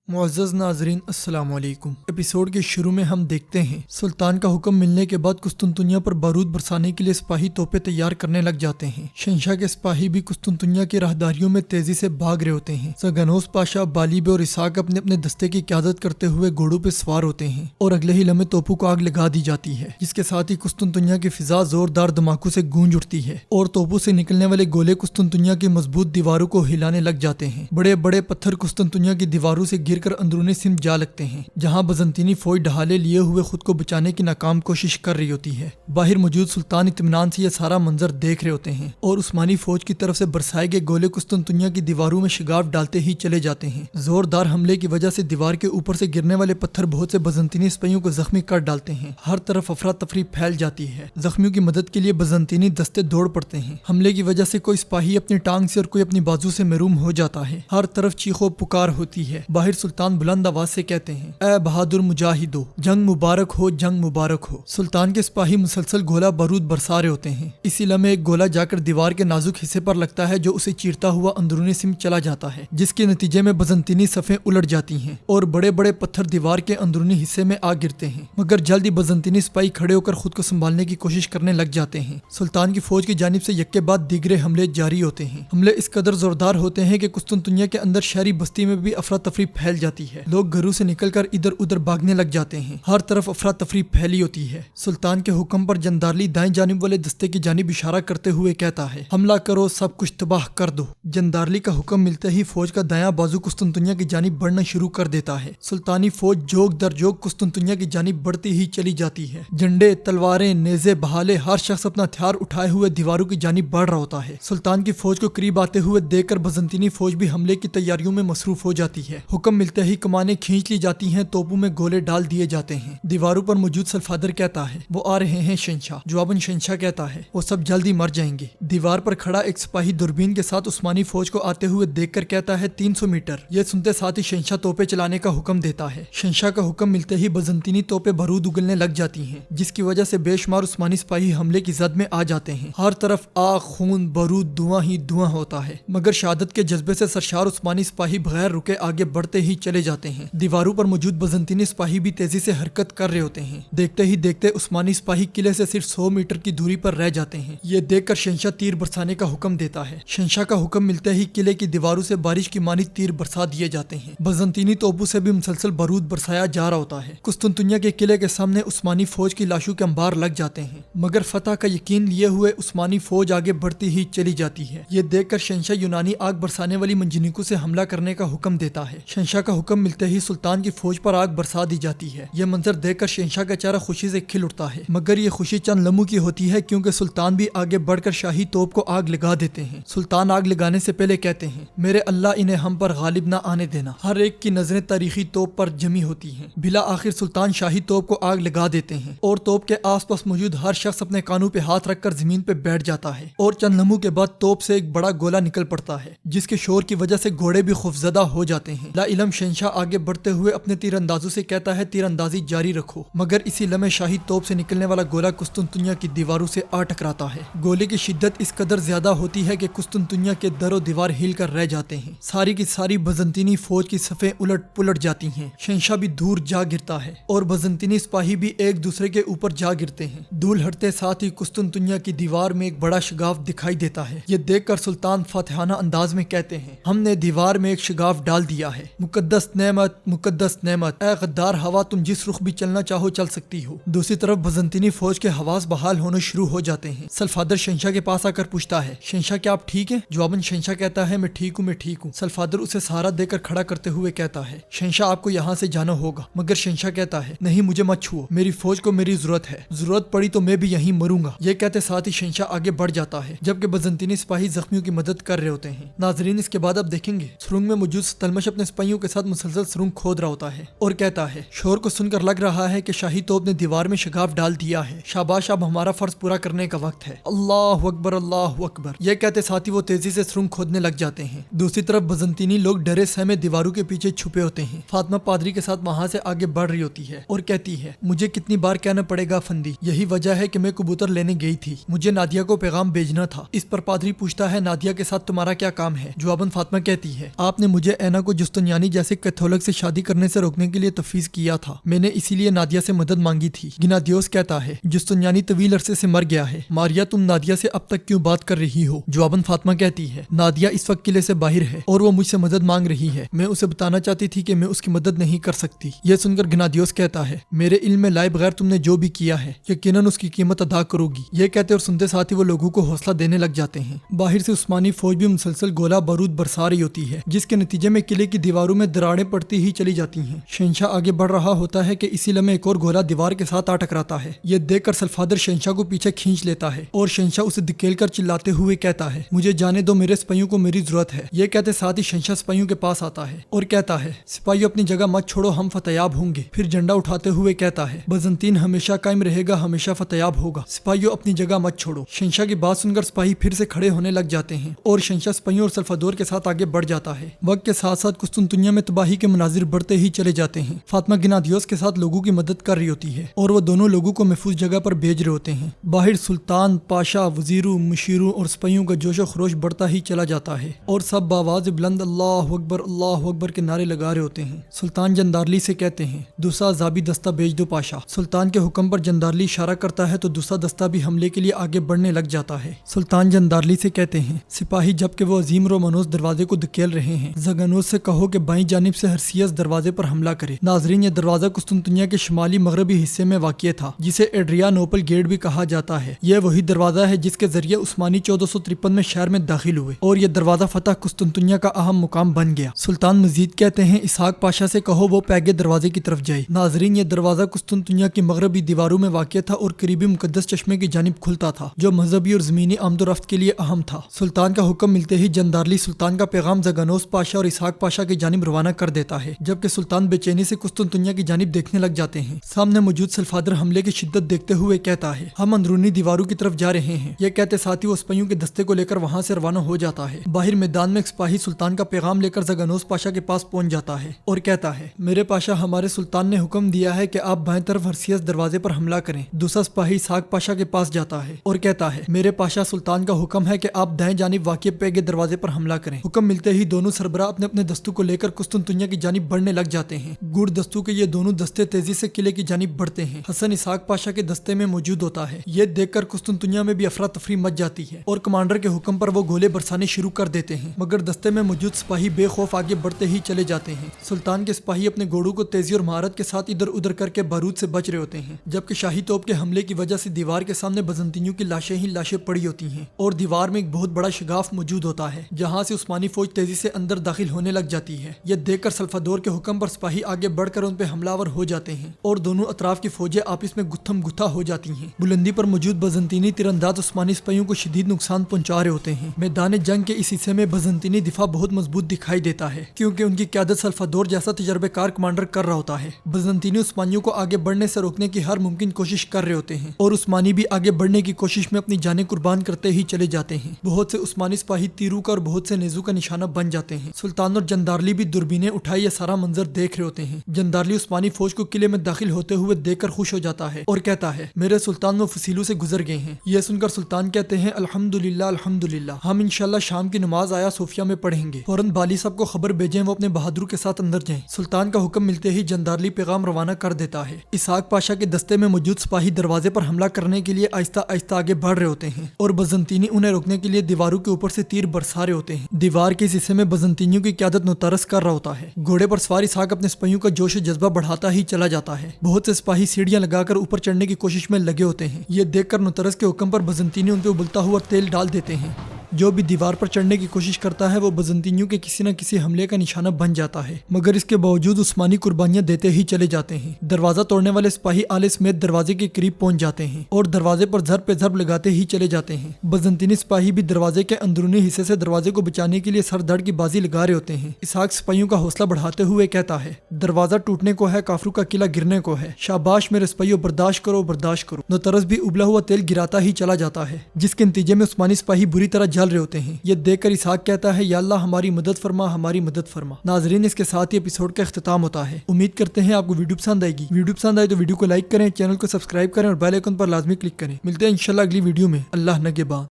मुअज़्ज़ज़ नाज़रीन अस्सलाम वालेकुम। एपिसोड के शुरू में हम देखते हैं सुल्तान का हुक्म मिलने के बाद कुस्तुनतुनिया पर बारूद बरसाने के लिए सिपाही तोपे तैयार करने लग जाते हैं। शहंशाह के सिपाही भी कुस्तुनतुनिया की राहदारियों में तेजी से भाग रहे होते हैं। सगनोस पाशा, बालीबे और इसाक अपने अपने दस्ते की क़यादत करते हुए घोड़ों पर सवार होते हैं और अगले ही लम्हे तोपों को आग लगा दी जाती है, जिसके साथ ही कुस्तुनतुनिया की फिजा जोरदार धमाकों से गूंज उठती है और तोपों से निकलने वाले गोले कुस्तुनतुनिया की मजबूत दीवारों को हिलाने लग जाते हैं। बड़े बड़े पत्थर कुस्तुनतुनिया की दीवारों से गिरकर अंदरूनी सिम जा लगते हैं, जहां बजंतीनी फौज ढहाले लिए हुए खुद को बचाने की नाकाम कोशिश कर रही होती है। बाहर मौजूद सुल्तान इत्मीनान से यह सारा मंजर देख रहे होते हैं और उस्मानी फौज की तरफ से बरसाए गए गोले कुस्तुनतुनिया की दीवारों में शिगाफ डालते ही चले जाते हैं। जोरदार हमले की वजह से दीवार के ऊपर से गिरने वाले पत्थर बहुत से बजंतीनी सिपाहियों को जख्मी कर डालते हैं। हर तरफ अफरा तफरी फैल जाती है। जख्मियों की मदद के लिए बजंतीनी दस्ते दौड़ पड़ते हैं। हमले की वजह से कोई सिपाही अपनी टांग से और कोई अपनी बाजू से महरूम हो जाता है। हर तरफ चीखो पुकार होती है। बाहर सुल्तान बुलंद आवाज से कहते हैं, ऐ बहादुर मुजाहिदो, जंग मुबारक हो, जंग मुबारक हो। सुल्तान के सिपाही मुसलसल गोला बारूद बरसा रहे होते हैं। इसी लम्हे एक गोला जाकर दीवार के नाजुक हिस्से पर लगता है, जो उसे चीरता हुआ अंदरूनी सिम चला जाता है, जिसके नतीजे में बजंतीनी सफ़ें उलट जाती हैं और बड़े बड़े पत्थर दीवार के अंदरूनी हिस्से में आ गिरते हैं। मगर जल्दी बजंतीनी सिपाही खड़े होकर खुद को संभालने की कोशिश करने लग जाते हैं। सुल्तान की फौज की जानिब से यक्के बाद दीगरे हमले जारी होते हैं। हमले इस कदर जोरदार होते हैं कि कुस्तुनतुनिया के अंदर शहरी बस्ती में भी अफरा तफरी फैल जाती है। लोग घरों से निकलकर इधर उधर भागने लग जाते हैं। हर तरफ अफरा तफरी फैली होती है। सुल्तान के हुक्म पर जंदारली दाएं जानिब वाले दस्ते की जानिब इशारा करते हुए कहता है, हमला करो, सब कुछ तबाह कर दो। जंदारली का हुक्म मिलते ही फौज का दायां बाजू कुस्तुनतुनिया की जानिब बढ़ना शुरू कर देता है। सुल्तानी फौज जोग दर जोग कुस्तुनतुनिया की जानिब बढ़ती ही चली जाती है। झंडे, तलवारें, नेज़े, बहाले, हर शख्स अपना हथियार उठाए हुए दीवारों की जानिब बढ़ रहा होता है। सुल्तान की फौज को करीब आते हुए देखकर बजंतीनी फौज भी हमले की तैयारियों में मसरूफ हो जाती है। हुक्म मिलते ही कमानें खींच ली जाती हैं, तोपों में गोले डाल दिए जाते हैं। दीवारों पर मौजूद सल्फादर कहता है, वो आ रहे हैं शहंशाह। जवाबन शहंशाह कहता है, वो सब जल्दी मर जाएंगे। दीवार पर खड़ा एक सिपाही दूरबीन के साथ उस्मानी फौज को आते हुए देखकर कहता है, 300 मीटर। यह सुनते साथ ही शहंशाह तोपे चलाने का हुक्म देता है। शहंशाह का हुक्म मिलते ही बजंतीनी तोपे बारूद उगलने लग जाती हैं, जिसकी वजह से बेशुमार उस्मानी सिपाही हमले की जद में आ जाते हैं। हर तरफ आग, खून, बारूद, धुआं ही धुआं होता है। मगर शहादत के जज्बे से सरशार उस्मानी सिपाही बगैर रुके आगे बढ़ते ही चले जाते हैं। दीवारों पर मौजूद बजंतीनी सिपाही भी तेजी से हरकत कर रहे होते हैं। देखते ही देखते उस्मानी सिपाही किले से सिर्फ 100 मीटर की दूरी पर रह जाते हैं। ये देखकर शहंशाह तीर बरसाने का हुक्म देता है। शहंशाह का हुक्म मिलते ही किले की दीवारों से बारिश की मानी तीर बरसा दिए जाते हैं। बजंतीनी तोपों से भी मुसलसल बारूद बरसाया जा रहा होता है। कुस्तुनतुनिया के किले के सामने उस्मानी फौज की लाशों के अंबार लग जाते हैं। मगर फतह का यकीन लिए हुए उस्मानी फौज आगे बढ़ती ही चली जाती है। ये देखकर शहंशाह यूनानी आग बरसाने वाली मंजनीकों से हमला करने का हुक्म देता है। शहंशाह का हुक्म मिलते ही सुल्तान की फौज पर आग बरसा दी जाती है। यह मंजर देखकर शहंशाह का चेहरा खुशी से खिल उठता है। मगर ये खुशी चंद लम्हों की होती है, क्योंकि सुल्तान भी आगे बढ़कर शाही तोप को आग लगा देते हैं। सुल्तान आग लगाने से पहले कहते हैं, मेरे अल्लाह इन्हें हम पर गालिब ना आने देना। हर एक की नजरें तारीखी तोप पर जमी होती हैं। बिला आखिर सुल्तान शाही तोप को आग लगा देते हैं और तोप के आसपास मौजूद हर शख्स अपने कानों पे हाथ रखकर जमीन पे बैठ जाता है। और चंद लम्हों के बाद तोप से एक बड़ा गोला निकल पड़ता है, जिसके शोर की वजह से घोड़े भी खौफजदा हो जाते हैं। ला इलम शहंशाह आगे बढ़ते हुए अपने तीरंदाजों से कहता है, तीरंदाजी जारी रखो। मगर इसी लम्हे शाही तोप से निकलने वाला गोला कुस्तुनतुनिया की दीवारों से आ टकराता है। गोले की शिद्दत इस कदर ज्यादा होती है कि कुस्तुनतुनिया के दरो दीवार हिल कर रह जाते हैं। सारी की सारी बजंतीनी फौज की सफ़ें उलट पुलट जाती हैं। शहंशाह भी दूर जा गिरता है और बजंतीनी सिपाही भी एक दूसरे के ऊपर जा गिरते हैं। धूल हटते साथ ही कुस्तुनतुनिया की दीवार में एक बड़ा शिगाफ दिखाई देता है। ये देखकर सुल्तान फातिहाना अंदाज में कहते हैं, हमने दीवार में एक शिगाफ डाल दिया है। मुकद्दस नेमत, मुकद्दस नेमत, ऐ गद्दार हवा, तुम जिस रुख भी चलना चाहो चल सकती हो। दूसरी तरफ बजंतीनी फौज के हवास बहाल होने शुरू हो जाते हैं। सल्फादर शहंशाह के पास आकर पूछता है, शहंशाह क्या आप ठीक हैं? जवाबन शहंशाह कहता है, मैं ठीक हूँ, मैं ठीक हूँ। सल्फादर उसे सहारा देकर खड़ा करते हुए कहता है, शहंशाह आपको यहाँ से जाना होगा। मगर शहंशाह कहता है, नहीं, मुझे मत छुओ, मेरी फौज को मेरी जरूरत है। जरूरत पड़ी तो मैं भी यहीं मरूंगा। ये कहते साथ ही शहंशाह आगे बढ़ जाता है, जबकि बजंतीनी सिपाही जख्मियों की मदद कर रहे होते हैं। नाजरीन, इसके बाद अब देखेंगे सुरंग में मौजूद तलमश अपने सिपाहियों के साथ मुसलसल सुरंग खोद रहा होता है और कहता है, शोर को सुनकर लग रहा है कि शाही तोप ने दीवार में शिगाफ डाल दिया है। शाबाश, अब हमारा फर्ज पूरा करने का वक्त है। अल्लाह अकबर, अल्लाह अकबर। यह कहते साथ ही वो तेजी से सुरंग खोदने लग जाते हैं। दूसरी तरफ बजंतीनी लोग डरे सहमे दीवारों के पीछे छुपे होते हैं। फातिमा पादरी के साथ वहाँ से आगे बढ़ रही होती है और कहती है, मुझे कितनी बार कहना पड़ेगा फंदी, यही वजह है कि मैं कबूतर लेने गई थी, मुझे नादिया को पैगाम भेजना था। इस पर पादरी पूछता है, नादिया के साथ तुम्हारा क्या काम है? जवाबन फातिमा कहती है, आपने मुझे ऐना को जुस्तनियानी जैसे कैथोलिक से शादी करने से रोकने के लिए तफवीज किया था। मैंने इसीलिए नादिया से मदद मांगी थी। गिनादियोस कहता है जुस्तुनियानी तवील अरसे से मर गया है। मारिया तुम नादिया से अब तक क्यों बात कर रही हो? जवाबन फातिमा कहती है नादिया इस वक्त किले से बाहर है और वो मुझसे मदद मांग रही है। मैं उसे बताना चाहती थी कि मैं उसकी मदद नहीं कर सकती। यह सुनकर गिनादियोस कहता है मेरे इल्म में लाए बगैर तुमने जो भी किया है यकीनन उसकी कीमत अदा करोगी। ये कहते और सुनते साथ ही वो लोगों को हौसला देने लग जाते हैं। बाहर से उस्मानी फौज भी मुसलसल गोला बारूद बरसा रही होती है, जिसके नतीजे में किले की दीवारों में दरारें पड़ती ही चली जाती हैं। शहंशाह आगे बढ़ रहा होता है कि इसी लम्हे एक और गोला दीवार के साथ आ टकराता है। ये देखकर सल्फादर शहंशाह को पीछे खींच लेता है और शहंशाह उसे धकेल कर चिल्लाते हुए कहता है मुझे जाने दो, मेरे सिपाहियों को मेरी जरूरत है। ये कहते साथ ही शहंशाह सिपाहियों के पास आता है और कहता है सिपाहियों अपनी जगह मत छोड़ो, हम फतेयाब होंगे। फिर झंडा उठाते हुए कहता है बजंतीन हमेशा कायम रहेगा, हमेशा फतेयाब होगा। सिपाहियों अपनी जगह मत छोड़ो। शहंशाह की बात सुनकर सिपाही फिर से खड़े होने लग जाते हैं और शहंशाह सिपाहियों और सल्फादोर के साथ आगे बढ़ जाता है। वक्त के साथ साथ कुस्तुनतुनिया में तबाही के मनाजिर बढ़ते ही चले जाते हैं। फातिमा गिनादियोस के साथ लोगों की मदद कर रही होती है और वो दोनों लोगों को महफूज जगह पर भेज रहे होते हैं। बाहर सुल्तान, पाशा, वजीरों, मुशीरों और सिपाहियों का जोशो खरोश बढ़ता ही चला जाता है और सब बावाज बुलंद अल्लाह अकबर के नारे लगा रहे होते हैं। सुल्तान जंदारली से कहते हैं दूसरा जाबी दस्ता भेज दो पाशा। सुल्तान के हुक्म पर जंदारली इशारा करता है तो दूसरा दस्ता भी हमले के लिए आगे बढ़ने लग जाता है। सुल्तान जंदारली से कहते हैं सिपाही जबकि वो अजीम रोमानोस दरवाजे को धकेल रहे हैं जगानोस से कहो कि बाईं जानिब से हर्सियस दरवाजे पर हमला करे। नाजरीन ये दरवाजा कुस्तुनतुनिया के शुमाली मगरबी हिस्से में वाक़िय था जिसे एड्रियानोपल गेट भी कहा जाता है। यह वही दरवाजा है जिसके जरिए उस्मानी 1453 में शहर में दाखिल हुए और यह दरवाजा फतह कुस्तुनतुनिया का अहम मुकाम बन गया। सुल्तान मजीद कहते हैं इसहाक पाशा से कहो वो पैगे दरवाजे की तरफ जाए। नाजरीन ये दरवाजा कुस्तुनतुनिया की मगरबी दीवारों में वाक़िय था और करीबी मुकद्दस चश्मे की जानिब खुलता था जो मजहबी और जमीनी आमदोरफ्त के लिए अहम था। सुल्तान का हुक्म मिलते ही जंदारली सुल्तान का पैगाम जगानोस पाशा और इसहाक पाशा की जानिब रवाना कर देता है, जबकि सुल्तान बेचैनी से कुस्तुनतुनिया की जानिब देखने लग जाते हैं। सामने मौजूद सल्फादर हमले की शिद्दत देखते हुए कहता है हम अंदरूनी दीवारों की तरफ जा रहे हैं। यह कहते साथ ही वो सिपाहियों के दस्ते को लेकर वहां से रवाना हो जाता है। बाहर मैदान में एक सिपाही सुल्तान का पैगाम लेकर जगानोस पाशा के पास पहुंच जाता है और कहता है मेरे पाशा हमारे सुल्तान ने हुक्म दिया है कि आप बाएं तरफ हर्सियस दरवाजे पर हमला करें। दूसरा सिपाही इसहाक पाशा के पास जाता है और कहता है मेरे पाशा सुल्तान का हुक्म है कि आप दाएं जानिब वाक़िय पैगे दरवाजे पर हमला करें। हुक्म मिलते ही दोनों सरबराह अपने अपने दस्तों को लेकर कुस्तुनतुनिया की जानिब बढ़ने लग जाते हैं। गुड़ दस्तों के ये दोनों दस्ते तेजी से किले की जानिब बढ़ते हैं। हसन इसहाक पाशा के दस्ते में मौजूद होता है। ये देखकर कुस्तुनतुनिया में भी अफरा तफरी मच जाती है और कमांडर के हुक्म पर वो गोले बरसाने शुरू कर देते हैं, मगर दस्ते में मौजूद सिपाही बेखौफ आगे बढ़ते ही चले जाते हैं। सुल्तान के सिपाही अपने घोड़ों को तेजी और महारत के साथ इधर उधर करके बारूद से बच रहे होते हैं, जबकि शाही तोप के हमले की वजह से दीवार के सामने बजंतियों की लाशें ही लाशें पड़ी होती हैं और दीवार में एक बहुत बड़ा शिगाफ मौजूद होता है जहां से उस्मानी फौज तेजी से अंदर दाखिल होने लग जाती है। यह देखकर सल्फादोर के हुक्म पर सिपाही आगे बढ़कर उन पे हमलावर हो जाते हैं और दोनों अतराफ की फौजें आपस में गुत्थम गुत्था हो जाती हैं। बुलंदी पर मौजूद बजंतीनी तीरंदाज उस्मानी सिपाहियों को शदीद नुकसान पहुंचा रहे होते हैं। मैदान जंग के इस हिस्से में बजंतीनी दिफा बहुत मजबूत दिखाई देता है क्योंकि उनकी क़यादत सल्फादोर जैसा तजर्बेकार कमांडर कर रहा होता है। बजंतीनी उस्मानियों को आगे बढ़ने से रोकने की हर मुमकिन कोशिश कर रहे होते हैं और उस्मानी भी आगे बढ़ने की कोशिश में अपनी जानें कुर्बान करते ही चले जाते हैं। बहुत से उस्मानी सिपाही तीरों का और बहुत से नेज़ों का निशाना बन जाते हैं। सुल्तान और जंदारली भी दूरबीनें उठाई यह सारा मंजर देख रहे होते हैं। जंदारली उस्मानी फौज को किले में दाखिल होते हुए देखकर खुश हो जाता है और कहता है मेरे सुल्तान वो फसीलों से गुजर गए हैं। यह सुनकर सुल्तान कहते हैं अल्हम्दुलिल्लाह अल्हम्दुलिल्लाह, हम इंशाल्लाह शाम की नमाज आया सोफिया में पढ़ेंगे। फौरन बाली साहब को खबर भेजें वो अपने बहादुर के साथ अंदर जाएं। सुल्तान का हुक्म मिलते ही जंदारली पैगाम रवाना कर देता है। इसहाक पाशा के दस्ते में मौजूद सिपाही दरवाजे पर हमला करने के लिए आहिस्ता आहिस्ता आगे बढ़ रहे होते हैं और बजंतीनी उन्हें रोकने के लिए दीवारों के ऊपर से तीर बरसा रहे होते हैं। दीवार के इस हिस्से में बजंतीनियों की क़यादत नुतरस कर रहा होता है। घोड़े पर सवार इसहाक अपने सिपाहियों का जोश जज्बा बढ़ाता ही चला जाता है। बहुत से सिपाही सीढ़ियां लगाकर ऊपर चढ़ने की कोशिश में लगे होते हैं। ये देखकर नुतरस के हुक्म पर बजंतीनी उन पे उबलता हुआ तेल डाल देते हैं। जो भी दीवार पर चढ़ने की कोशिश करता है वो बजंतीनियों के किसी न किसी हमले का निशाना बन जाता है, मगर इसके बावजूद उस्मानी कुर्बानियां देते ही चले जाते हैं। दरवाजा तोड़ने वाले सिपाही आले समेत दरवाजे के करीब पहुंच जाते हैं और दरवाजे पर ज़रब पे ज़रब लगाते ही चले जाते हैं। बजंतीनी सिपाही भी दरवाजे के अंदरूनी हिस्से से दरवाजे को बचाने के लिए सर धड़ की बाजी लगा रहे होते हैं। इसहाक सिपाहियों का हौसला बढ़ाते हुए कहता है दरवाजा टूटने को है, काफरू का किला गिरने को है, शाबाश मेरे सिपाहियों, बर्दाश्त करो बर्दाश्त करो। नुतरस भी उबला हुआ तेल गिराता ही चला जाता है, जिसके नतीजे में उस्मानी सिपाही बुरी तरह जल रहे होते हैं। ये देखकर इसहाक कहता है या अल्लाह हमारी मदद फरमा, हमारी मदद फरमा। नाजरीन इसके साथ ही एपिसोड का इख्तिताम होता है। उम्मीद करते हैं आपको वीडियो पसंद आएगी। वीडियो पसंद आए तो वीडियो को लाइक करें, चैनल को सब्सक्राइब करें और बेल आइकन पर लाजमी क्लिक करें। मिलते हैं इंशाल्लाह अगली वीडियो में। अल्लाह नगेबान।